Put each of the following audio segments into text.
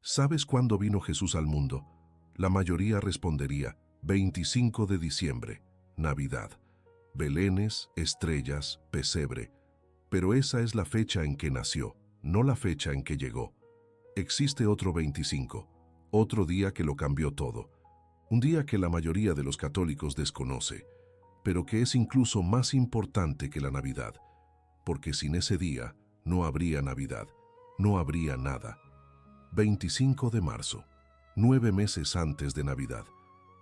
¿Sabes cuándo vino Jesús al mundo? La mayoría respondería, 25 de diciembre, Navidad. Belenes, estrellas, pesebre. Pero esa es la fecha en que nació, no la fecha en que llegó. Existe otro 25, otro día que lo cambió todo. Un día que la mayoría de los católicos desconoce, pero que es incluso más importante que la Navidad, porque sin ese día no habría Navidad, no habría nada. 25 de marzo, 9 meses antes de Navidad.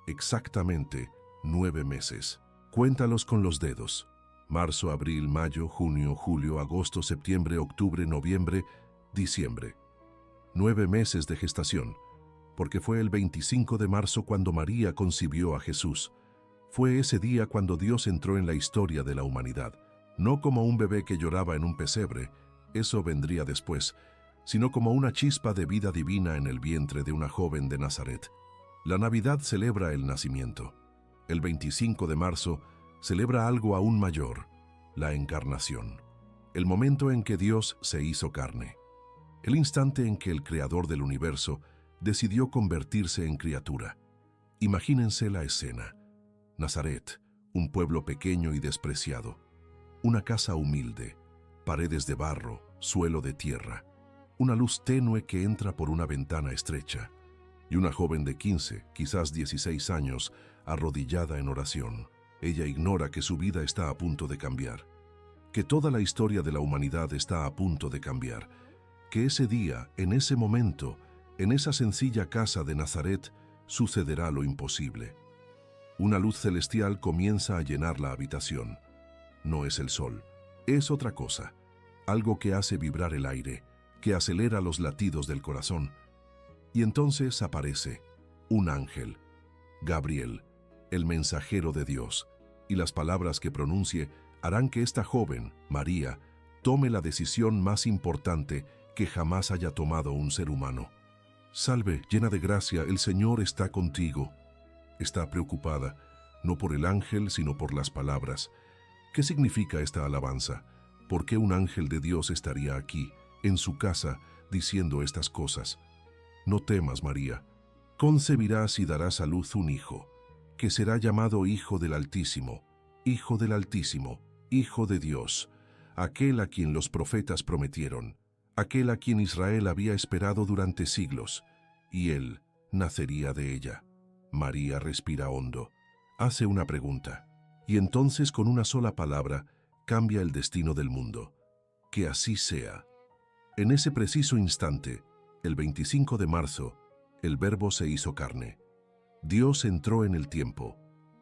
Exactamente 9 meses. Cuéntalos con los dedos. Marzo, abril, mayo, junio, julio, agosto, septiembre, octubre, noviembre, diciembre. 9 meses de gestación, porque fue el 25 de marzo cuando María concibió a Jesús. Fue ese día cuando Dios entró en la historia de la humanidad, no como un bebé que lloraba en un pesebre, eso vendría después, sino como una chispa de vida divina en el vientre de una joven de Nazaret. La Navidad celebra el nacimiento. El 25 de marzo celebra algo aún mayor, la encarnación, el momento en que Dios se hizo carne, el instante en que el Creador del universo decidió convertirse en criatura. Imagínense la escena. Nazaret, un pueblo pequeño y despreciado, una casa humilde, paredes de barro, suelo de tierra, una luz tenue que entra por una ventana estrecha, y una joven de 15, quizás 16 años, arrodillada en oración. Ella ignora que su vida está a punto de cambiar, que toda la historia de la humanidad está a punto de cambiar, que ese día, en ese momento, en esa sencilla casa de Nazaret, sucederá lo imposible. Una luz celestial comienza a llenar la habitación. No es el sol, es otra cosa, algo que hace vibrar el aire, que acelera los latidos del corazón. Y entonces aparece un ángel, Gabriel, el mensajero de Dios, y las palabras que pronuncie harán que esta joven, María, tome la decisión más importante que jamás haya tomado un ser humano. Salve, llena de gracia, el Señor está contigo. Está preocupada, no por el ángel, sino por las palabras. ¿Qué significa esta alabanza? ¿Por qué un ángel de Dios estaría aquí, en su casa, diciendo estas cosas? No temas, María. Concebirás y darás a luz un hijo, que será llamado Hijo del Altísimo, Hijo del Altísimo, Hijo de Dios, aquel a quien los profetas prometieron, aquel a quien Israel había esperado durante siglos, y él nacería de ella. María respira hondo, hace una pregunta, y entonces con una sola palabra cambia el destino del mundo. Que así sea. En ese preciso instante, el 25 de marzo, el Verbo se hizo carne. Dios entró en el tiempo.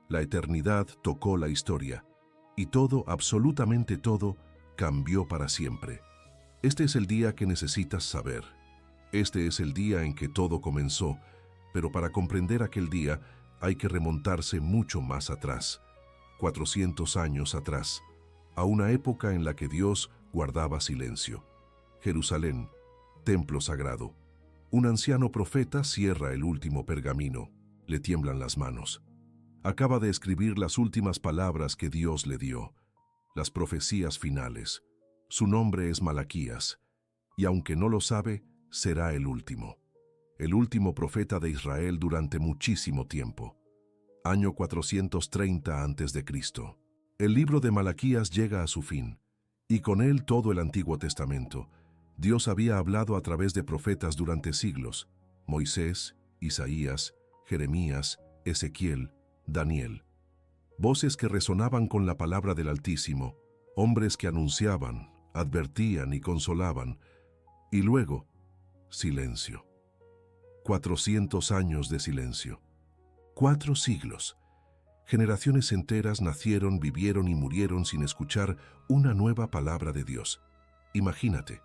La eternidad tocó la historia. Y todo, absolutamente todo, cambió para siempre. Este es el día que necesitas saber. Este es el día en que todo comenzó, pero para comprender aquel día hay que remontarse mucho más atrás, 400 años atrás, a una época en la que Dios guardaba silencio. Jerusalén, templo sagrado. Un anciano profeta cierra el último pergamino. Le tiemblan las manos. Acaba de escribir las últimas palabras que Dios le dio, las profecías finales. Su nombre es Malaquías, y aunque no lo sabe, será el último profeta de Israel durante muchísimo tiempo. Año 430 a.C. El libro de Malaquías llega a su fin, y con él todo el Antiguo Testamento. Dios había hablado a través de profetas durante siglos: Moisés, Isaías, Jeremías, Ezequiel, Daniel. Voces que resonaban con la palabra del Altísimo, hombres que anunciaban, advertían y consolaban. Y luego, silencio. 400 años de silencio. 4 siglos. Generaciones enteras nacieron, vivieron y murieron sin escuchar una nueva palabra de Dios. Imagínate,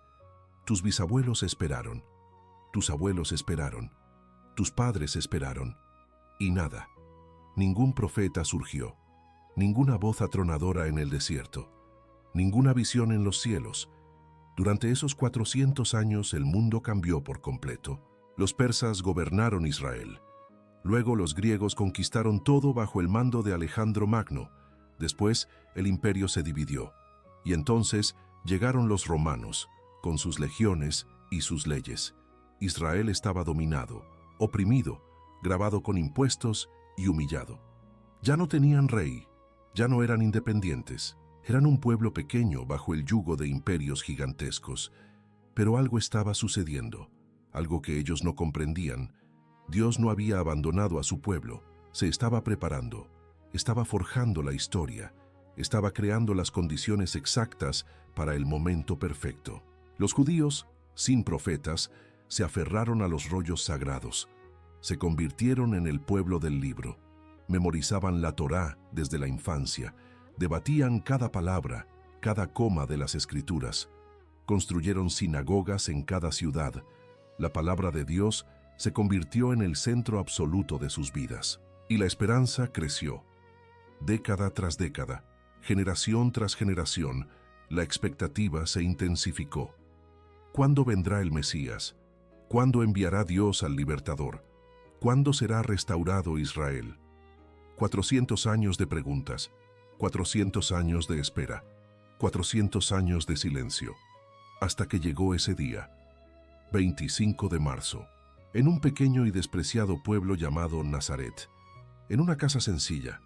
tus bisabuelos esperaron, tus abuelos esperaron, tus padres esperaron, y nada. Ningún profeta surgió, ninguna voz atronadora en el desierto, ninguna visión en los cielos. Durante esos 400 años el mundo cambió por completo. Los persas gobernaron Israel. Luego los griegos conquistaron todo bajo el mando de Alejandro Magno. Después el imperio se dividió. Y entonces llegaron los romanos, con sus legiones y sus leyes. Israel estaba dominado, oprimido, gravado con impuestos y humillado. Ya no tenían rey, ya no eran independientes, eran un pueblo pequeño bajo el yugo de imperios gigantescos. Pero algo estaba sucediendo, algo que ellos no comprendían. Dios no había abandonado a su pueblo, se estaba preparando, estaba forjando la historia, estaba creando las condiciones exactas para el momento perfecto. Los judíos, sin profetas, se aferraron a los rollos sagrados, se convirtieron en el pueblo del libro, memorizaban la Torá desde la infancia, debatían cada palabra, cada coma de las Escrituras, construyeron sinagogas en cada ciudad. La palabra de Dios se convirtió en el centro absoluto de sus vidas. Y la esperanza creció. Década tras década, generación tras generación, la expectativa se intensificó. ¿Cuándo vendrá el Mesías? ¿Cuándo enviará Dios al Libertador? ¿Cuándo será restaurado Israel? 400 años de preguntas, 400 años de espera, 400 años de silencio, hasta que llegó ese día, 25 de marzo, en un pequeño y despreciado pueblo llamado Nazaret, en una casa sencilla,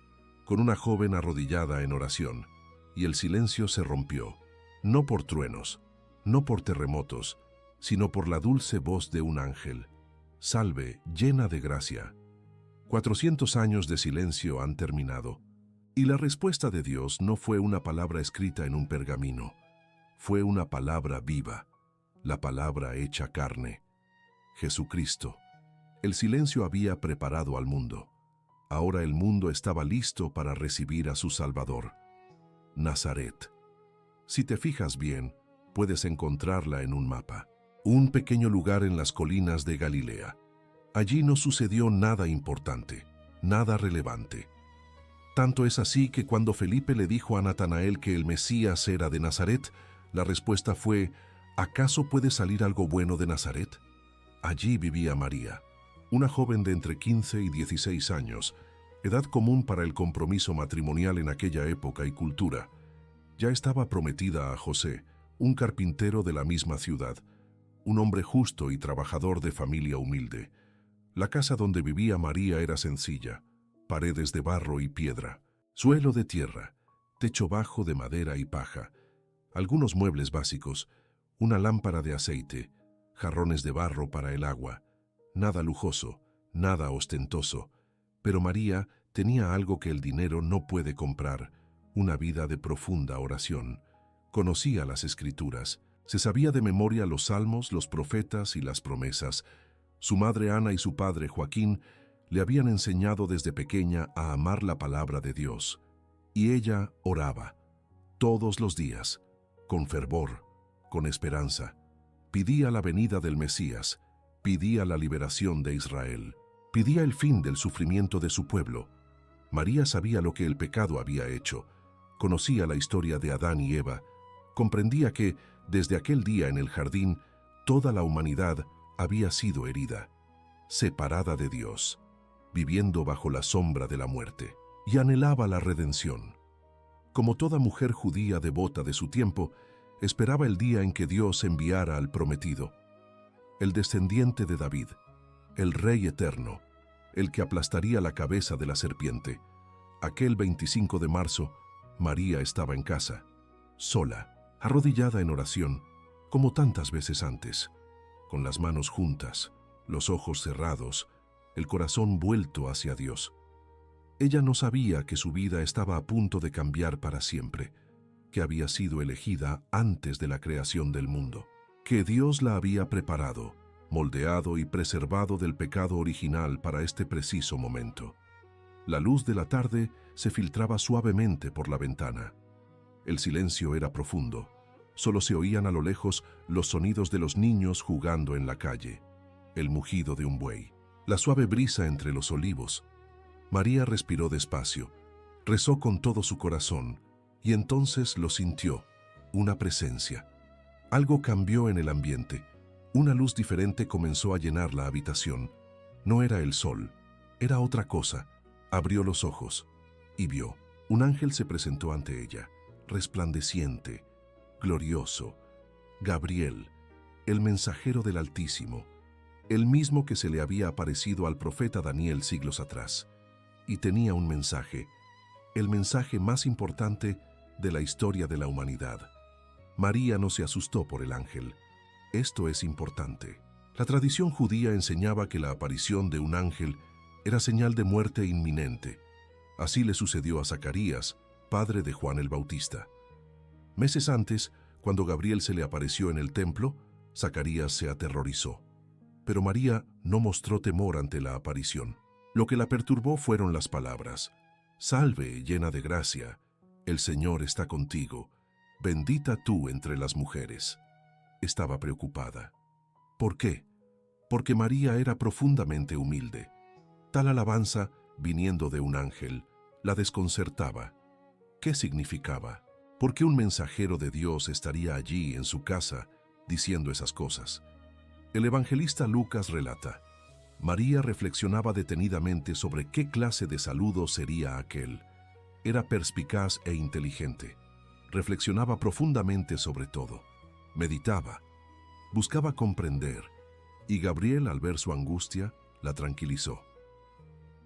con una joven arrodillada en oración, y el silencio se rompió, no por truenos, no por terremotos, sino por la dulce voz de un ángel. Salve, llena de gracia. 400 años de silencio han terminado, y la respuesta de Dios no fue una palabra escrita en un pergamino, fue una palabra viva, la palabra hecha carne. Jesucristo. El silencio había preparado al mundo. Ahora el mundo estaba listo para recibir a su Salvador. Nazaret. Si te fijas bien, puedes encontrarla en un mapa. Un pequeño lugar en las colinas de Galilea. Allí no sucedió nada importante, nada relevante. Tanto es así que cuando Felipe le dijo a Natanael que el Mesías era de Nazaret, la respuesta fue: ¿acaso puede salir algo bueno de Nazaret? Allí vivía María, una joven de entre 15 y 16 años, edad común para el compromiso matrimonial en aquella época y cultura. Ya estaba prometida a José, un carpintero de la misma ciudad, un hombre justo y trabajador de familia humilde. La casa donde vivía María era sencilla, paredes de barro y piedra, suelo de tierra, techo bajo de madera y paja, algunos muebles básicos, una lámpara de aceite, jarrones de barro para el agua, nada lujoso, nada ostentoso, pero María tenía algo que el dinero no puede comprar, una vida de profunda oración. Conocía las Escrituras, se sabía de memoria los salmos, los profetas y las promesas. Su madre Ana y su padre Joaquín le habían enseñado desde pequeña a amar la palabra de Dios, y ella oraba, todos los días, con fervor, con esperanza. Pedía la venida del Mesías, pedía la liberación de Israel, pedía el fin del sufrimiento de su pueblo. María sabía lo que el pecado había hecho, conocía la historia de Adán y Eva, comprendía que, desde aquel día en el jardín, toda la humanidad había sido herida, separada de Dios, viviendo bajo la sombra de la muerte, y anhelaba la redención. Como toda mujer judía devota de su tiempo, esperaba el día en que Dios enviara al prometido, el descendiente de David, el Rey eterno, el que aplastaría la cabeza de la serpiente. Aquel 25 de marzo, María estaba en casa, sola, arrodillada en oración, como tantas veces antes, con las manos juntas, los ojos cerrados, el corazón vuelto hacia Dios. Ella no sabía que su vida estaba a punto de cambiar para siempre, que había sido elegida antes de la creación del mundo, que Dios la había preparado, moldeado y preservado del pecado original para este preciso momento. La luz de la tarde se filtraba suavemente por la ventana. El silencio era profundo. Solo se oían a lo lejos los sonidos de los niños jugando en la calle, el mugido de un buey, la suave brisa entre los olivos. María respiró despacio, rezó con todo su corazón, y entonces lo sintió, una presencia. Algo cambió en el ambiente. Una luz diferente comenzó a llenar la habitación. No era el sol, era otra cosa. Abrió los ojos y vio. Un ángel se presentó ante ella, resplandeciente, glorioso. Gabriel, el mensajero del Altísimo, el mismo que se le había aparecido al profeta Daniel siglos atrás. Y tenía un mensaje, el mensaje más importante de la historia de la humanidad. María no se asustó por el ángel. Esto es importante. La tradición judía enseñaba que la aparición de un ángel era señal de muerte inminente. Así le sucedió a Zacarías, padre de Juan el Bautista. Meses antes, cuando Gabriel se le apareció en el templo, Zacarías se aterrorizó. Pero María no mostró temor ante la aparición. Lo que la perturbó fueron las palabras: «Salve, llena de gracia, el Señor está contigo, bendita tú entre las mujeres». Estaba preocupada. ¿Por qué? Porque María era profundamente humilde. Tal alabanza, viniendo de un ángel, la desconcertaba. ¿Qué significaba? ¿Por qué un mensajero de Dios estaría allí en su casa diciendo esas cosas? El evangelista Lucas relata: María reflexionaba detenidamente sobre qué clase de saludo sería aquel. Era perspicaz e inteligente. Reflexionaba profundamente sobre todo. Meditaba. Buscaba comprender. Y Gabriel, al ver su angustia, la tranquilizó.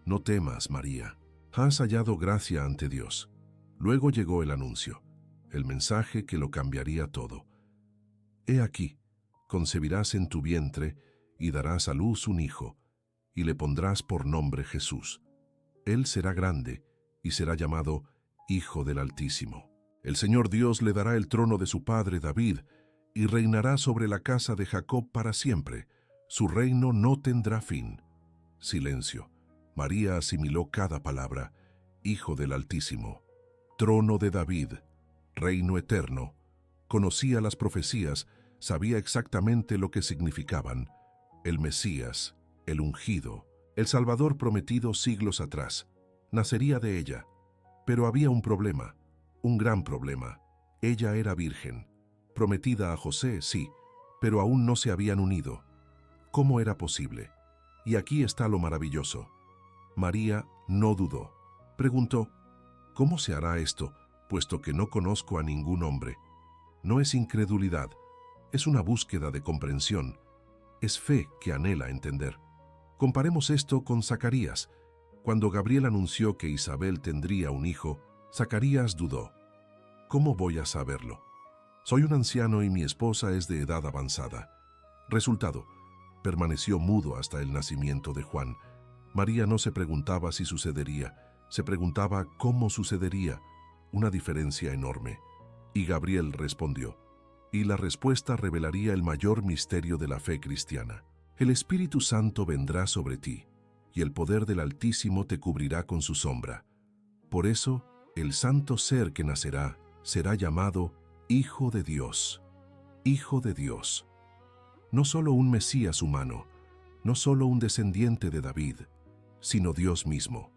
«No temas, María. Has hallado gracia ante Dios». Luego llegó el anuncio, el mensaje que lo cambiaría todo. «He aquí, concebirás en tu vientre y darás a luz un hijo, y le pondrás por nombre Jesús. Él será grande y será llamado Hijo del Altísimo. El Señor Dios le dará el trono de su padre David, y reinará sobre la casa de Jacob para siempre. Su reino no tendrá fin». Silencio. María asimiló cada palabra. Hijo del Altísimo, trono de David, reino eterno. Conocía las profecías, sabía exactamente lo que significaban. El Mesías, el ungido, el Salvador prometido siglos atrás. Nacería de ella. Pero había un problema, un gran problema. Ella era virgen. Prometida a José, sí, pero aún no se habían unido. ¿Cómo era posible? Y aquí está lo maravilloso. María no dudó. Preguntó: «¿Cómo se hará esto, puesto que no conozco a ningún hombre?» No es incredulidad, es una búsqueda de comprensión. Es fe que anhela entender. Comparemos esto con Zacarías. Cuando Gabriel anunció que Isabel tendría un hijo, Zacarías dudó. «¿Cómo voy a saberlo? Soy un anciano y mi esposa es de edad avanzada». Resultado: permaneció mudo hasta el nacimiento de Juan. María no se preguntaba si sucedería, se preguntaba cómo sucedería, una diferencia enorme. Y Gabriel respondió. Y la respuesta revelaría el mayor misterio de la fe cristiana. «El Espíritu Santo vendrá sobre ti, y el poder del Altísimo te cubrirá con su sombra. Por eso, el santo ser que nacerá será llamado Hijo de Dios». Hijo de Dios. No solo un Mesías humano, no solo un descendiente de David, sino Dios mismo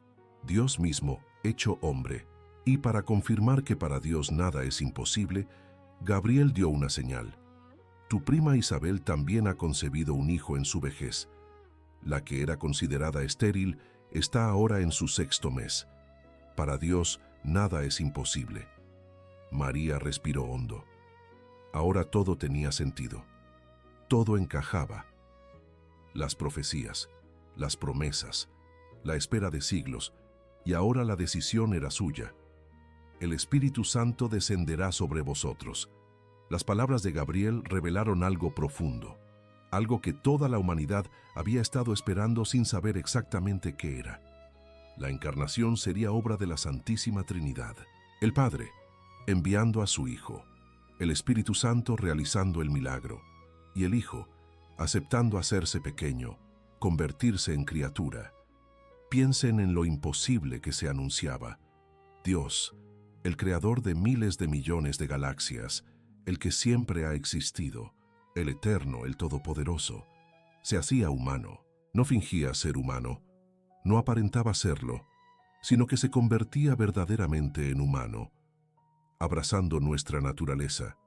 hecho hombre. Y para confirmar que para Dios nada es imposible, Gabriel dio una señal. «Tu prima Isabel también ha concebido un hijo en su vejez. La que era considerada estéril está ahora en su 6º mes. Para Dios nada es imposible». María respiró hondo. Ahora todo tenía sentido. Todo encajaba. Las profecías, las promesas, la espera de siglos, y ahora la decisión era suya. «El Espíritu Santo descenderá sobre vosotros». Las palabras de Gabriel revelaron algo profundo, algo que toda la humanidad había estado esperando sin saber exactamente qué era. La encarnación sería obra de la Santísima Trinidad. El Padre, enviando a su Hijo, el Espíritu Santo realizando el milagro, y el Hijo, aceptando hacerse pequeño, convertirse en criatura. Piensen en lo imposible que se anunciaba. Dios, el creador de miles de millones de galaxias, el que siempre ha existido, el eterno, el todopoderoso, se hacía humano. No fingía ser humano, no aparentaba serlo, sino que se convertía verdaderamente en humano, abrazando nuestra naturaleza,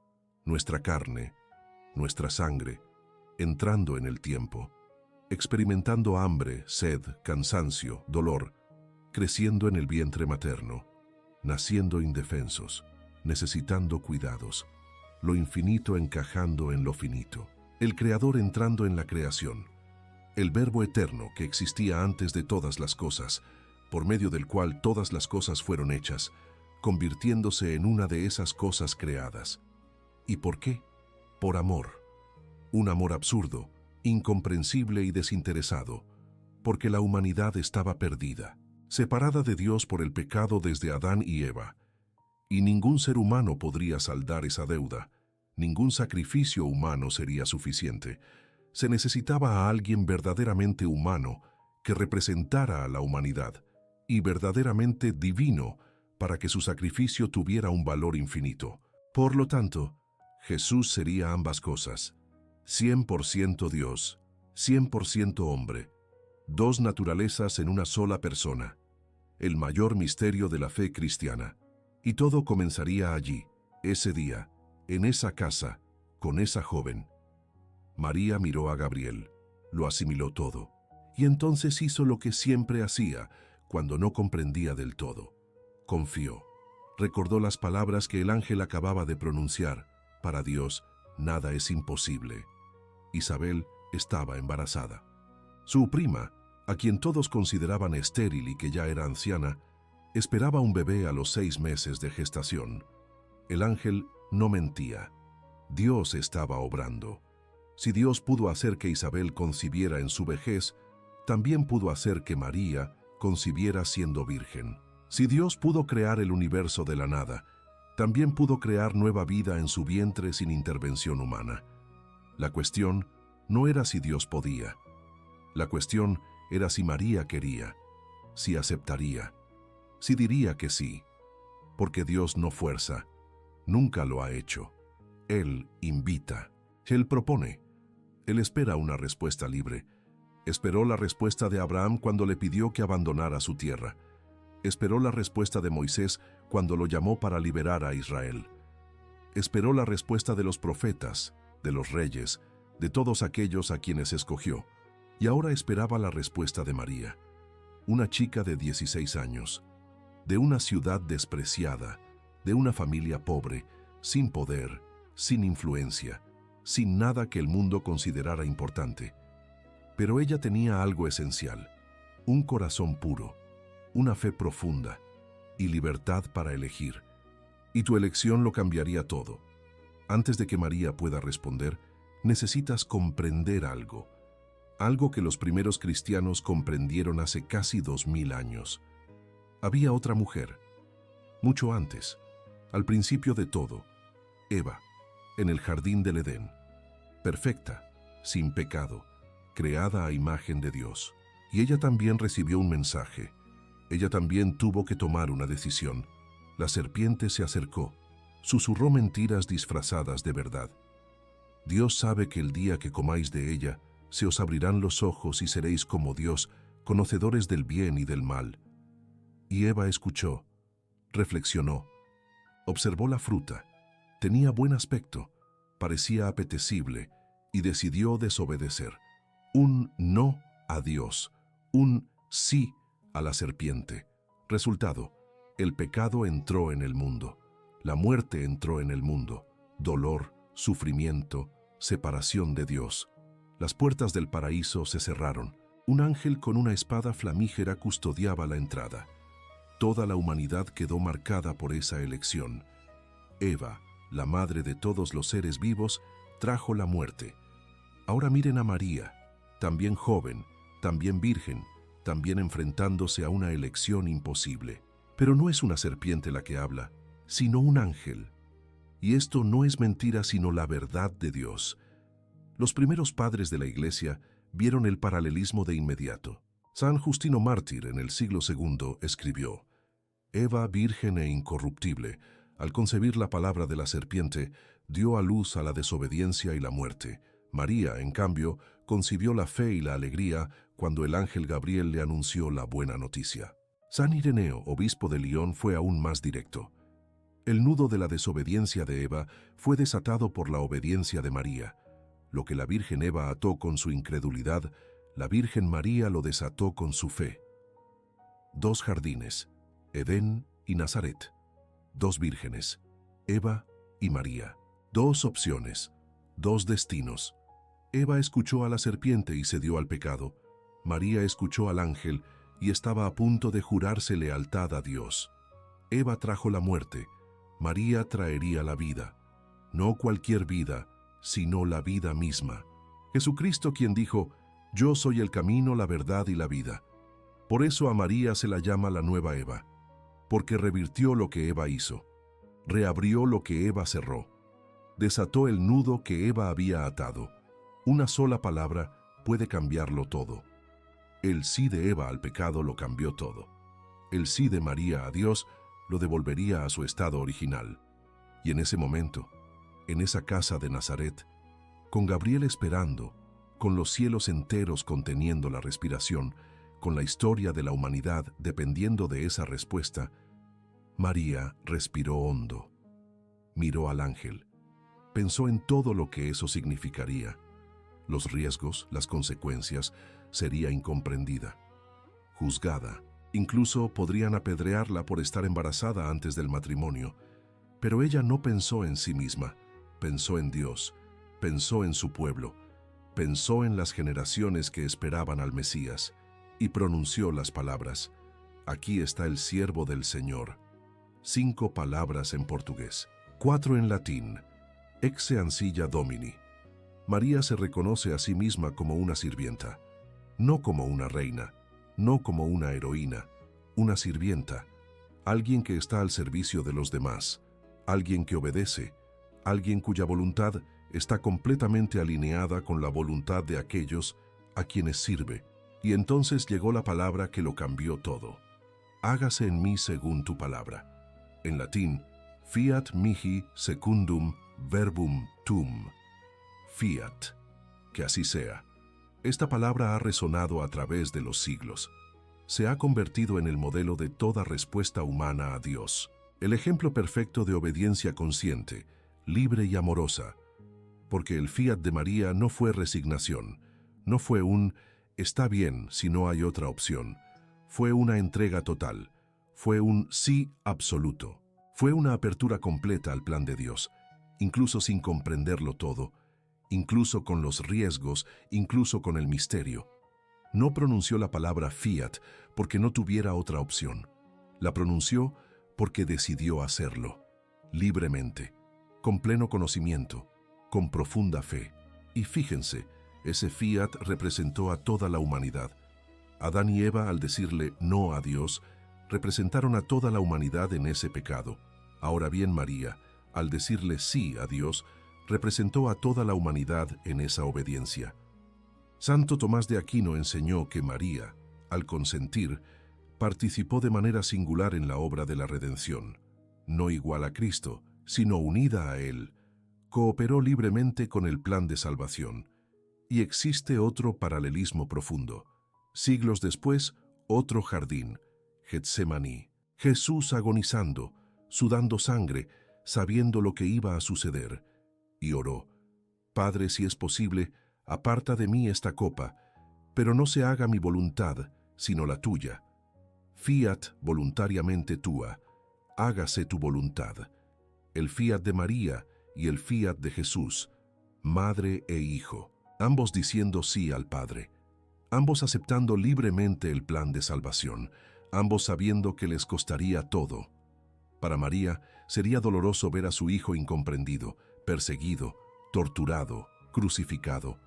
nuestra carne, nuestra sangre, entrando en el tiempo, experimentando hambre, sed, cansancio, dolor, creciendo en el vientre materno, naciendo indefensos, necesitando cuidados, lo infinito encajando en lo finito, el Creador entrando en la creación, el Verbo eterno que existía antes de todas las cosas, por medio del cual todas las cosas fueron hechas, convirtiéndose en una de esas cosas creadas. ¿Y por qué? Por amor. Un amor absurdo, incomprensible y desinteresado, porque la humanidad estaba perdida, separada de Dios por el pecado desde Adán y Eva. Y ningún ser humano podría saldar esa deuda, ningún sacrificio humano sería suficiente. Se necesitaba a alguien verdaderamente humano que representara a la humanidad y verdaderamente divino para que su sacrificio tuviera un valor infinito. Por lo tanto, Jesús sería ambas cosas, 100% Dios, 100% hombre, dos naturalezas en una sola persona, el mayor misterio de la fe cristiana. Y todo comenzaría allí, ese día, en esa casa, con esa joven. María miró a Gabriel, lo asimiló todo, y entonces hizo lo que siempre hacía cuando no comprendía del todo. Confió. Recordó las palabras que el ángel acababa de pronunciar. Para Dios, nada es imposible. Isabel estaba embarazada. Su prima, a quien todos consideraban estéril y que ya era anciana, esperaba un bebé a los 6 meses de gestación. El ángel no mentía. Dios estaba obrando. Si Dios pudo hacer que Isabel concibiera en su vejez, también pudo hacer que María concibiera siendo virgen. Si Dios pudo crear el universo de la nada, también pudo crear nueva vida en su vientre sin intervención humana. La cuestión no era si Dios podía. La cuestión era si María quería, si aceptaría, si diría que sí. Porque Dios no fuerza, nunca lo ha hecho. Él invita, Él propone. Él espera una respuesta libre. Esperó la respuesta de Abraham cuando le pidió que abandonara su tierra. Esperó la respuesta de Moisés cuando lo llamó para liberar a Israel. Esperó la respuesta de los profetas, de los reyes, de todos aquellos a quienes escogió. Y ahora esperaba la respuesta de María, una chica de 16 años, de una ciudad despreciada, de una familia pobre, sin poder, sin influencia, sin nada que el mundo considerara importante. Pero ella tenía algo esencial, un corazón puro, una fe profunda y libertad para elegir. Y tu elección lo cambiaría todo. Antes de que María pueda responder, necesitas comprender algo que los primeros cristianos comprendieron hace casi 2000 años. Había otra mujer, mucho antes, al principio de todo, Eva, en el jardín del Edén, perfecta, sin pecado, creada a imagen de Dios. Y ella también recibió un mensaje. Ella también tuvo que tomar una decisión. La serpiente se acercó, susurró mentiras disfrazadas de verdad. Dios sabe que el día que comáis de ella, se os abrirán los ojos y seréis como Dios, conocedores del bien y del mal. Y Eva escuchó, reflexionó, observó la fruta, tenía buen aspecto, parecía apetecible, y decidió desobedecer. Un no a Dios, un sí a la serpiente. Resultado, el pecado entró en el mundo, la muerte entró en el mundo, dolor, sufrimiento, separación de Dios. Las puertas del paraíso se cerraron. Un ángel con una espada flamígera custodiaba la entrada. Toda la humanidad quedó marcada por esa elección. Eva, la madre de todos los seres vivos, trajo la muerte. Ahora miren a María, también joven, también virgen, también enfrentándose a una elección imposible. Pero no es una serpiente la que habla, sino un ángel. Y esto no es mentira sino la verdad de Dios. Los primeros padres de la Iglesia vieron el paralelismo de inmediato. San Justino Mártir, en el siglo II, escribió: Eva, virgen e incorruptible, al concebir la palabra de la serpiente, dio a luz a la desobediencia y la muerte. María, en cambio, concibió la fe y la alegría cuando el ángel Gabriel le anunció la buena noticia. San Ireneo, obispo de Lyon, fue aún más directo. El nudo de la desobediencia de Eva fue desatado por la obediencia de María. Lo que la Virgen Eva ató con su incredulidad, la Virgen María lo desató con su fe. Dos jardines, Edén y Nazaret. Dos vírgenes, Eva y María. Dos opciones, dos destinos. Eva escuchó a la serpiente y cedió al pecado. María escuchó al ángel y estaba a punto de jurarse lealtad a Dios. Eva trajo la muerte, María traería la vida. No cualquier vida, sino la vida misma. Jesucristo quien dijo, «Yo soy el camino, la verdad y la vida». Por eso a María se la llama la nueva Eva, porque revirtió lo que Eva hizo, reabrió lo que Eva cerró, desató el nudo que Eva había atado. Una sola palabra puede cambiarlo todo. El sí de Eva al pecado lo cambió todo. El sí de María a Dios lo devolvería a su estado original. Y en ese momento, en esa casa de Nazaret, con Gabriel esperando, con los cielos enteros conteniendo la respiración, con la historia de la humanidad dependiendo de esa respuesta, María respiró hondo. Miró al ángel. Pensó en todo lo que eso significaría. Los riesgos, las consecuencias, sería incomprendida, juzgada. Incluso podrían apedrearla por estar embarazada antes del matrimonio. Pero ella no pensó en sí misma, pensó en Dios, pensó en su pueblo, pensó en las generaciones que esperaban al Mesías y pronunció las palabras: «Aquí está el siervo del Señor». 5 palabras en portugués, 4 en latín, Ecce ancilla Domini. María se reconoce a sí misma como una sirvienta, no como una reina, no como una heroína, una sirvienta, alguien que está al servicio de los demás, alguien que obedece, alguien cuya voluntad está completamente alineada con la voluntad de aquellos a quienes sirve. Y entonces llegó la palabra que lo cambió todo. «Hágase en mí según tu palabra». En latín, fiat mihi secundum verbum tuum. Fiat, que así sea. Esta palabra ha resonado a través de los siglos. Se ha convertido en el modelo de toda respuesta humana a Dios. El ejemplo perfecto de obediencia consciente, libre y amorosa. Porque el fiat de María no fue resignación, no fue un «está bien si no hay otra opción». Fue una entrega total, fue un sí absoluto. Fue una apertura completa al plan de Dios, incluso sin comprenderlo todo, incluso con los riesgos, incluso con el misterio. No pronunció la palabra fiat porque no tuviera otra opción. La pronunció porque decidió hacerlo, libremente, con pleno conocimiento, con profunda fe. Y fíjense, ese fiat representó a toda la humanidad. Adán y Eva, al decirle no a Dios, representaron a toda la humanidad en ese pecado. Ahora bien, María, al decirle sí a Dios, representó a toda la humanidad en esa obediencia. Santo Tomás de Aquino enseñó que María, al consentir, participó de manera singular en la obra de la redención. No igual a Cristo, sino unida a Él, cooperó libremente con el plan de salvación. Y existe otro paralelismo profundo. Siglos después, otro jardín, Getsemaní. Jesús agonizando, sudando sangre, sabiendo lo que iba a suceder, y oró: «Padre, si es posible, aparta de mí esta copa, pero no se haga mi voluntad, sino la tuya. Fiat voluntariamente tua, hágase tu voluntad». El fiat de María y el fiat de Jesús, madre e hijo, ambos diciendo sí al Padre, ambos aceptando libremente el plan de salvación, ambos sabiendo que les costaría todo. Para María sería doloroso ver a su hijo incomprendido, perseguido, torturado, crucificado.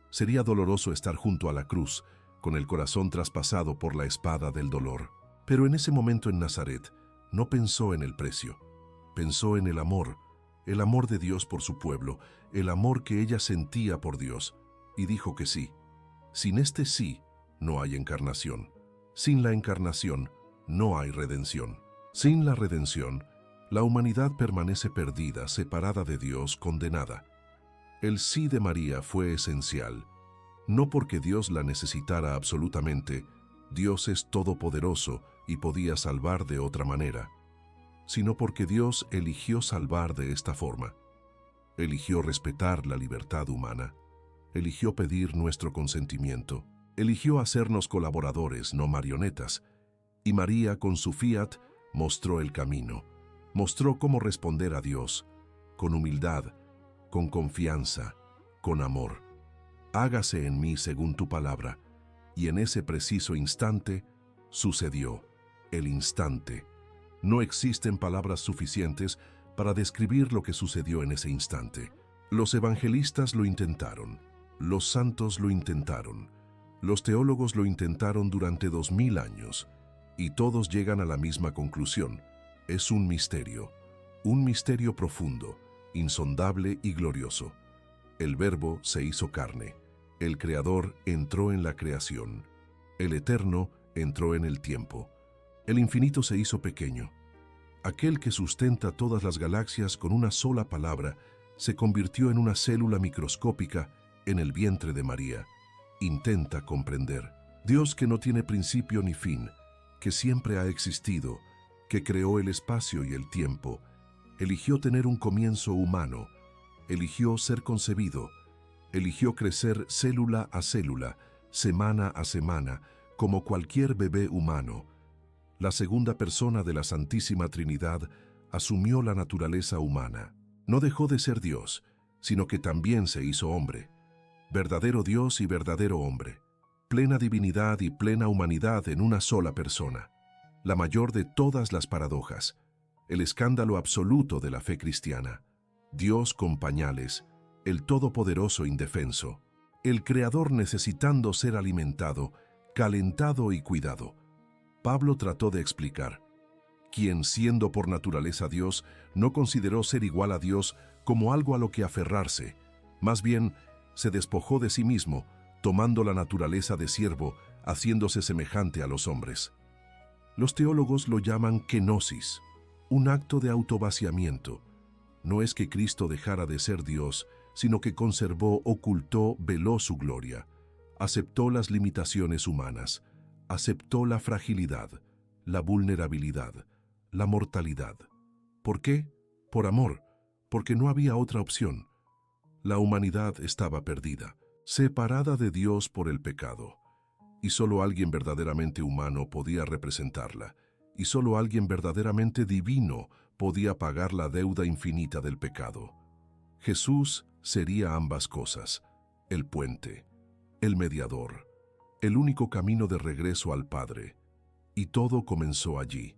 Sería doloroso estar junto a la cruz, con el corazón traspasado por la espada del dolor. Pero en ese momento en Nazaret, no pensó en el precio. Pensó en el amor de Dios por su pueblo, el amor que ella sentía por Dios, y dijo que sí. Sin este sí, no hay encarnación. Sin la encarnación, no hay redención. Sin la redención, la humanidad permanece perdida, separada de Dios, condenada. El sí de María fue esencial, no porque Dios la necesitara absolutamente, Dios es todopoderoso y podía salvar de otra manera, sino porque Dios eligió salvar de esta forma. Eligió respetar la libertad humana, eligió pedir nuestro consentimiento, eligió hacernos colaboradores, no marionetas, y María con su fiat mostró el camino, mostró cómo responder a Dios, con humildad, con confianza, con amor. hágase en mí según tu palabra. Y en ese preciso instante sucedió. El instante. No existen palabras suficientes para describir lo que sucedió en ese instante. Los evangelistas lo intentaron, los santos lo intentaron, los teólogos lo intentaron durante 2000 años, y todos llegan a la misma conclusión. Es un misterio profundo, insondable y glorioso. El Verbo se hizo carne, el Creador entró en la creación, el Eterno entró en el tiempo, el infinito se hizo pequeño. Aquel que sustenta todas las galaxias con una sola palabra se convirtió en una célula microscópica en el vientre de María. Intenta comprender. Dios que no tiene principio ni fin, que siempre ha existido, que creó el espacio y el tiempo, eligió tener un comienzo humano, eligió ser concebido, eligió crecer célula a célula, semana a semana, como cualquier bebé humano. La segunda persona de la Santísima Trinidad asumió la naturaleza humana. No dejó de ser Dios, sino que también se hizo hombre. Verdadero Dios y verdadero hombre. Plena divinidad y plena humanidad en una sola persona. La mayor de todas las paradojas. El escándalo absoluto de la fe cristiana. Dios con pañales, el Todopoderoso indefenso. El Creador necesitando ser alimentado, calentado y cuidado. Pablo trató de explicar, quien siendo por naturaleza Dios, no consideró ser igual a Dios como algo a lo que aferrarse, más bien se despojó de sí mismo, tomando la naturaleza de siervo, haciéndose semejante a los hombres. Los teólogos lo llaman kenosis, un acto de autovaciamiento. No es que Cristo dejara de ser Dios, sino que conservó, ocultó, veló su gloria, aceptó las limitaciones humanas, aceptó la fragilidad, la vulnerabilidad, la mortalidad. ¿Por qué? Por amor, porque no había otra opción. La humanidad estaba perdida, separada de Dios por el pecado, y solo alguien verdaderamente humano podía representarla, y solo alguien verdaderamente divino podía pagar la deuda infinita del pecado. Jesús sería ambas cosas, el puente, el mediador, el único camino de regreso al Padre. Y todo comenzó allí,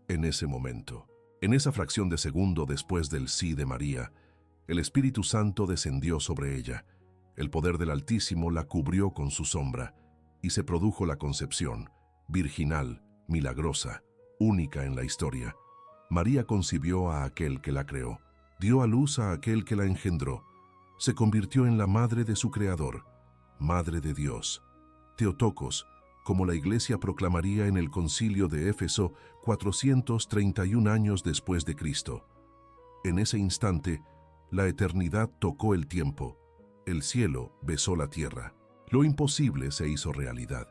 en ese momento. En esa fracción de segundo después del sí de María, el Espíritu Santo descendió sobre ella. El poder del Altísimo la cubrió con su sombra, y se produjo la concepción, virginal, milagrosa, única en la historia. María concibió a aquel que la creó, dio a luz a aquel que la engendró, se convirtió en la madre de su Creador, Madre de Dios. Theotokos, como la Iglesia proclamaría en el Concilio de Éfeso 431 años después de Cristo. En ese instante, la eternidad tocó el tiempo, el cielo besó la tierra, lo imposible se hizo realidad,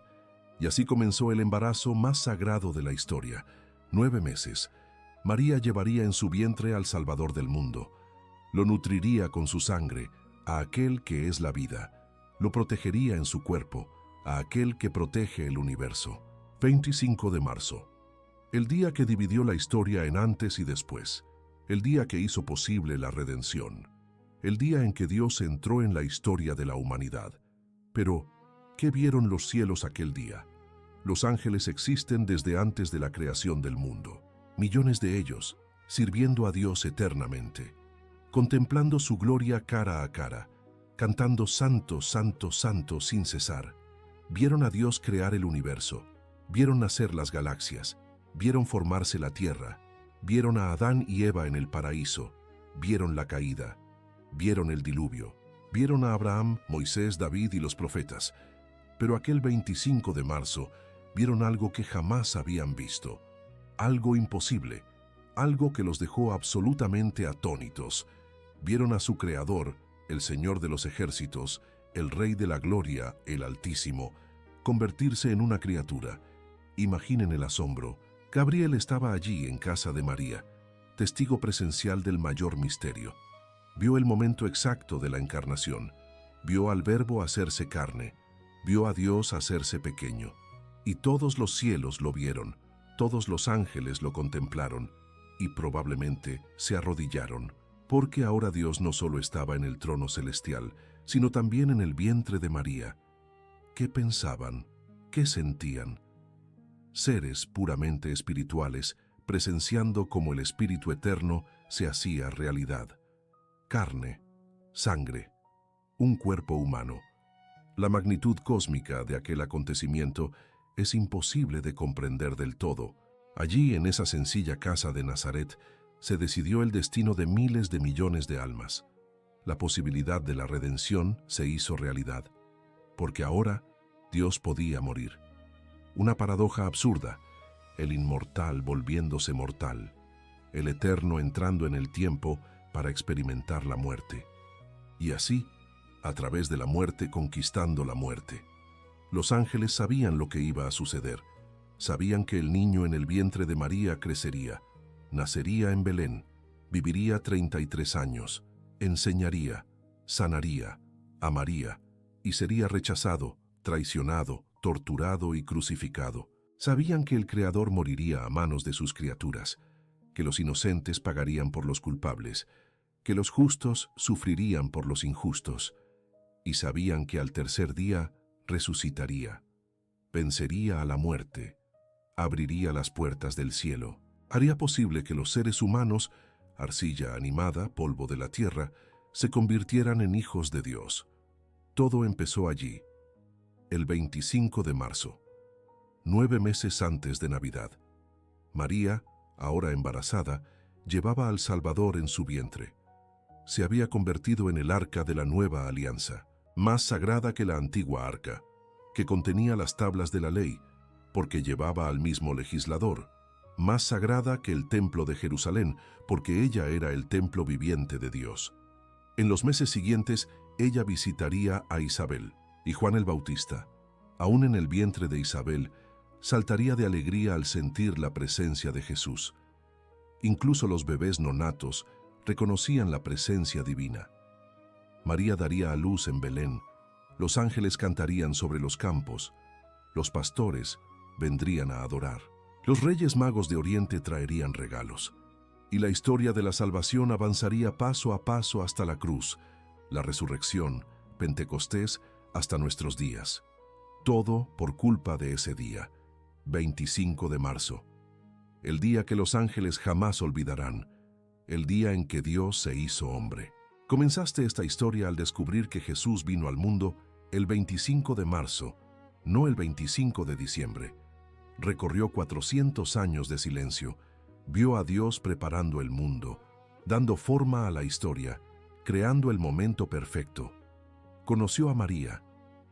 y así comenzó el embarazo más sagrado de la historia. 9 meses, María llevaría en su vientre al Salvador del mundo, lo nutriría con su sangre, a aquel que es la vida, lo protegería en su cuerpo, a aquel que protege el universo. 25 de marzo. El día que dividió la historia en antes y después. El día que hizo posible la redención. El día en que Dios entró en la historia de la humanidad. Pero, ¿qué vieron los cielos aquel día? Los ángeles existen desde antes de la creación del mundo. Millones de ellos, sirviendo a Dios eternamente. Contemplando su gloria cara a cara. Cantando Santo, Santo, Santo sin cesar. Vieron a Dios crear el universo, vieron nacer las galaxias, vieron formarse la tierra, vieron a Adán y Eva en el paraíso, vieron la caída, vieron el diluvio, vieron a Abraham, Moisés, David y los profetas. Pero aquel 25 de marzo vieron algo que jamás habían visto, algo imposible, algo que los dejó absolutamente atónitos. Vieron a su Creador, el Señor de los ejércitos, el Rey de la Gloria, el Altísimo, convertirse en una criatura. Imaginen el asombro. Gabriel estaba allí en casa de María, testigo presencial del mayor misterio. Vio el momento exacto de la encarnación, vio al Verbo hacerse carne, vio a Dios hacerse pequeño. Y todos los cielos lo vieron, todos los ángeles lo contemplaron, y probablemente se arrodillaron, porque ahora Dios no solo estaba en el trono celestial, sino también en el vientre de María. ¿Qué pensaban? ¿Qué sentían? Seres puramente espirituales, presenciando cómo el Espíritu Eterno se hacía realidad. Carne, sangre, un cuerpo humano. La magnitud cósmica de aquel acontecimiento es imposible de comprender del todo. Allí, en esa sencilla casa de Nazaret, se decidió el destino de miles de millones de almas. La posibilidad de la redención se hizo realidad, porque ahora Dios podía morir. Una paradoja absurda, el inmortal volviéndose mortal, el eterno entrando en el tiempo para experimentar la muerte. Y así, a través de la muerte conquistando la muerte. Los ángeles sabían lo que iba a suceder. Sabían que el niño en el vientre de María crecería, nacería en Belén, viviría 33 años, enseñaría, sanaría, amaría, y sería rechazado, traicionado, torturado y crucificado. Sabían que el Creador moriría a manos de sus criaturas, que los inocentes pagarían por los culpables, que los justos sufrirían por los injustos, y sabían que al tercer día resucitaría, vencería a la muerte, abriría las puertas del cielo, haría posible que los seres humanos, arcilla animada, polvo de la tierra, se convirtieran en hijos de Dios. Todo empezó allí, el 25 de marzo, 9 meses antes de Navidad. María, ahora embarazada, llevaba al Salvador en su vientre. Se había convertido en el arca de la nueva alianza, más sagrada que la antigua arca, que contenía las tablas de la ley, porque llevaba al mismo legislador, más sagrada que el templo de Jerusalén, porque ella era el templo viviente de Dios. En los meses siguientes, ella visitaría a Isabel y Juan el Bautista. Aún en el vientre de Isabel, saltaría de alegría al sentir la presencia de Jesús. Incluso los bebés nonatos reconocían la presencia divina. María daría a luz en Belén, los ángeles cantarían sobre los campos, los pastores vendrían a adorar, los reyes magos de Oriente traerían regalos, y la historia de la salvación avanzaría paso a paso hasta la cruz, la resurrección, Pentecostés, hasta nuestros días. Todo por culpa de ese día, 25 de marzo, el día que los ángeles jamás olvidarán, el día en que Dios se hizo hombre. Comenzaste esta historia al descubrir que Jesús vino al mundo el 25 de marzo, no el 25 de diciembre. Recorrió 400 años de silencio, vio a Dios preparando el mundo, dando forma a la historia, creando el momento perfecto. Conoció a María,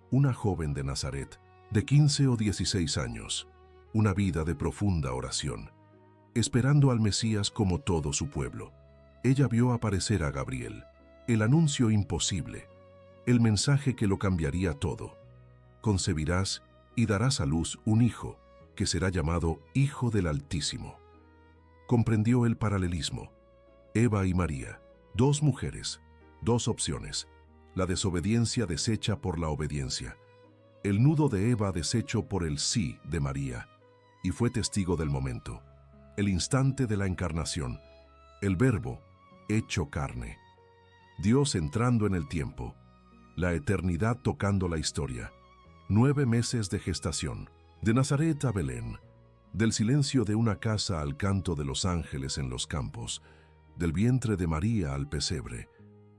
una joven de Nazaret, de 15 o 16 años, una vida de profunda oración, esperando al Mesías como todo su pueblo. Ella vio aparecer a Gabriel, el anuncio imposible, el mensaje que lo cambiaría todo. Concebirás y darás a luz un hijo, que será llamado Hijo del Altísimo. Comprendió el paralelismo. Eva y María, dos mujeres, dos opciones, la desobediencia deshecha por la obediencia, el nudo de Eva deshecho por el sí de María, y fue testigo del momento, el instante de la encarnación, el Verbo hecho carne, Dios entrando en el tiempo, la eternidad tocando la historia, 9 meses de gestación, de Nazaret a Belén, del silencio de una casa al canto de los ángeles en los campos, del vientre de María al pesebre,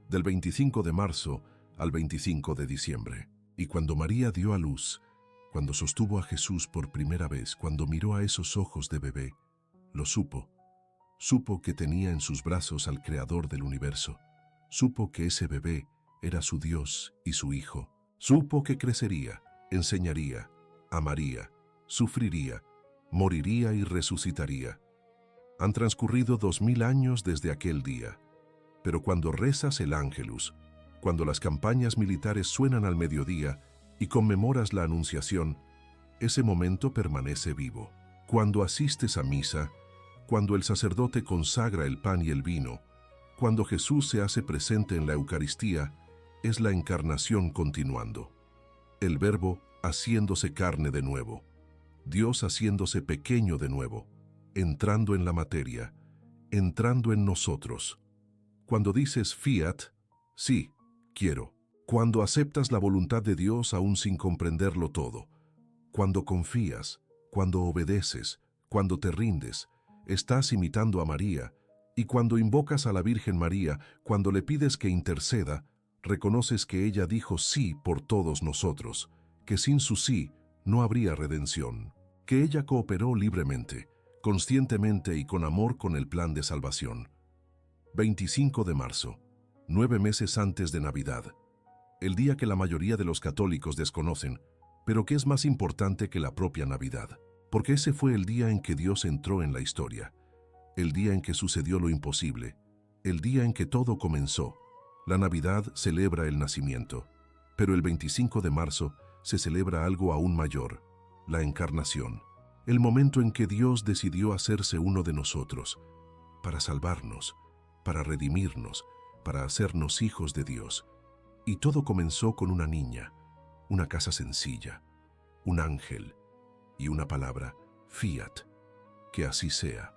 del 25 de marzo al 25 de diciembre. Y cuando María dio a luz, cuando sostuvo a Jesús por primera vez, cuando miró a esos ojos de bebé, lo supo. Supo que tenía en sus brazos al Creador del universo. Supo que ese bebé era su Dios y su Hijo. Supo que crecería, enseñaría, amaría, sufriría, moriría y resucitaría. Han transcurrido 2000 años desde aquel día. Pero cuando rezas el Ángelus, cuando las campañas militares suenan al mediodía y conmemoras la Anunciación, ese momento permanece vivo. Cuando asistes a misa, cuando el sacerdote consagra el pan y el vino, cuando Jesús se hace presente en la Eucaristía, es la encarnación continuando. El Verbo haciéndose carne de nuevo, Dios haciéndose pequeño de nuevo, entrando en la materia, entrando en nosotros. Cuando dices fiat, sí, quiero. Cuando aceptas la voluntad de Dios aún sin comprenderlo todo, cuando confías, cuando obedeces, cuando te rindes, estás imitando a María, y cuando invocas a la Virgen María, cuando le pides que interceda, reconoces que ella dijo sí por todos nosotros, que sin su sí no habría redención, que ella cooperó libremente, conscientemente y con amor con el plan de salvación. 25 de marzo, 9 meses antes de Navidad, el día que la mayoría de los católicos desconocen, pero que es más importante que la propia Navidad, porque ese fue el día en que Dios entró en la historia, el día en que sucedió lo imposible, el día en que todo comenzó. La Navidad celebra el nacimiento, pero el 25 de marzo se celebra algo aún mayor, la encarnación, el momento en que Dios decidió hacerse uno de nosotros, para salvarnos, para redimirnos, para hacernos hijos de Dios. Y todo comenzó con una niña, una casa sencilla, un ángel y una palabra, fiat, que así sea.